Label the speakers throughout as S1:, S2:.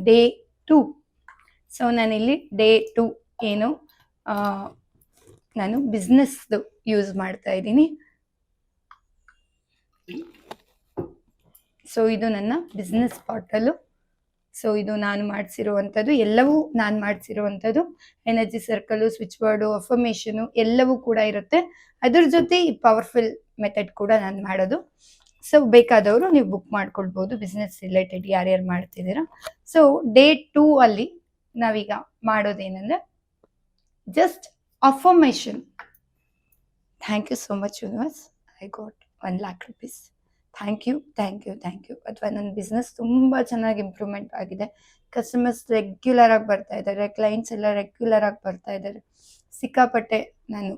S1: Day 2. So ನಾನಿಲ್ಲಿ day 2 ಏನು ನಾನು ಬಿಸ್ನೆಸ್ದು ಯೂಸ್ ಮಾಡ್ತಾ ಇದ್ದೀನಿ. ಸೊ ಇದು ನನ್ನ ಬಿಸ್ನೆಸ್ ಬಾಟಲು. ಸೊ ಇದು ನಾನು ಮಾಡಿಸಿರುವಂಥದ್ದು, ಎಲ್ಲವೂ ನಾನು ಮಾಡಿಸಿರುವಂಥದ್ದು. ಎನರ್ಜಿ ಸರ್ಕಲು, ಸ್ವಿಚ್ ಬೋರ್ಡು, ಅಫರ್ಮೇಷನು ಎಲ್ಲವೂ ಕೂಡ ಇರುತ್ತೆ. ಅದ್ರ ಜೊತೆ ಈ ಪವರ್ಫುಲ್ ಮೆಥಡ್ ಕೂಡ ನಾನು ಮಾಡೋದು. ಸೊ ಬೇಕಾದವರು ನೀವು ಬುಕ್ ಮಾಡ್ಕೊಳ್ಬೋದು, ಬಿಸ್ನೆಸ್ ರಿಲೇಟೆಡ್ ಯಾರ್ಯಾರು ಮಾಡ್ತಿದ್ದೀರಾ. ಸೊ ಡೇ 2 ಅಲ್ಲಿ ನಾವೀಗ ಮಾಡೋದೇನೆಂದ್ರೆ just affirmation. Thank you so much universe, I got 1 lakh rupees. Thank you thank you thank you. ಅಥವಾ ನನ್ನ ಬಿಸ್ನೆಸ್ ತುಂಬ ಚೆನ್ನಾಗಿ ಇಂಪ್ರೂವ್ಮೆಂಟ್ ಆಗಿದೆ. ಕಸ್ಟಮರ್ಸ್ ರೆಗ್ಯುಲರ್ ಆಗಿ ಬರ್ತಾ ಇದ್ದಾರೆ, ಕ್ಲೈಂಟ್ಸ್ ಎಲ್ಲ ರೆಗ್ಯುಲರ್ ಆಗಿ ಬರ್ತಾ ಇದ್ದಾರೆ. ಸಿಕ್ಕಾಪಟ್ಟೆ ನಾನು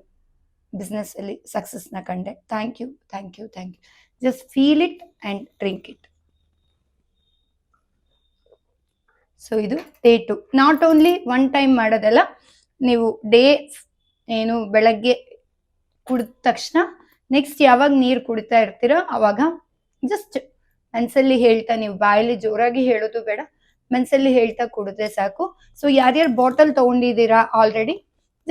S1: ಬಿಸ್ನೆಸ್ಸಲ್ಲಿ ಸಕ್ಸಸ್ನ ಕಂಡೆ. Thank you thank you thank you. Just feel it and drink it. So ಇದು day 2. Not only one time ಮಾಡೋದಲ್ಲ, ನೀವು ಡೇ ಏನು ಬೆಳಗ್ಗೆ ಕುಡಿದ ತಕ್ಷಣ ನೆಕ್ಸ್ಟ್ ಯಾವಾಗ ನೀರು ಕುಡಿತಾ ಇರ್ತೀರೋ ಅವಾಗ ಜಸ್ಟ್ ಮನಸ್ಸಲ್ಲಿ ಹೇಳ್ತಾ, ನೀವು ಬಾಯಲ್ಲಿ ಜೋರಾಗಿ ಹೇಳೋದು ಬೇಡ, ಮನಸ್ಸಲ್ಲಿ ಹೇಳ್ತಾ ಕುಡಿದ್ರೆ ಸಾಕು. ಸೊ ಯಾರ್ಯಾರು ಬಾಟಲ್ ತೊಗೊಂಡಿದ್ದೀರಾ ಆಲ್ರೆಡಿ,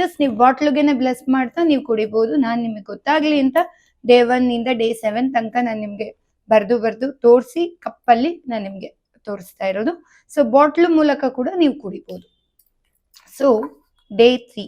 S1: ಜಸ್ಟ್ ನೀವು ಬಾಟ್ಲಿಗೆನೆ ಬ್ಲೆಸ್ ಮಾಡ್ತಾ ನೀವು ಕುಡಿಬೋದು. ನಾನು ನಿಮಗೆ ಗೊತ್ತಾಗ್ಲಿ ಅಂತ ಡೇ 1 ಇಂದ ಡೇ 7 ತನಕ ನಾನು ನಿಮಗೆ ಬರೆದು ತೋರಿಸಿ ಕಪ್ಪಲ್ಲಿ ನಾನು ನಿಮಗೆ ತೋರಿಸ್ತಾ ಇರೋದು. ಸೊ ಬಾಟ್ಲು ಮೂಲಕ ಕೂಡ ನೀವು ಕುಡಿಬೋದು. So day 3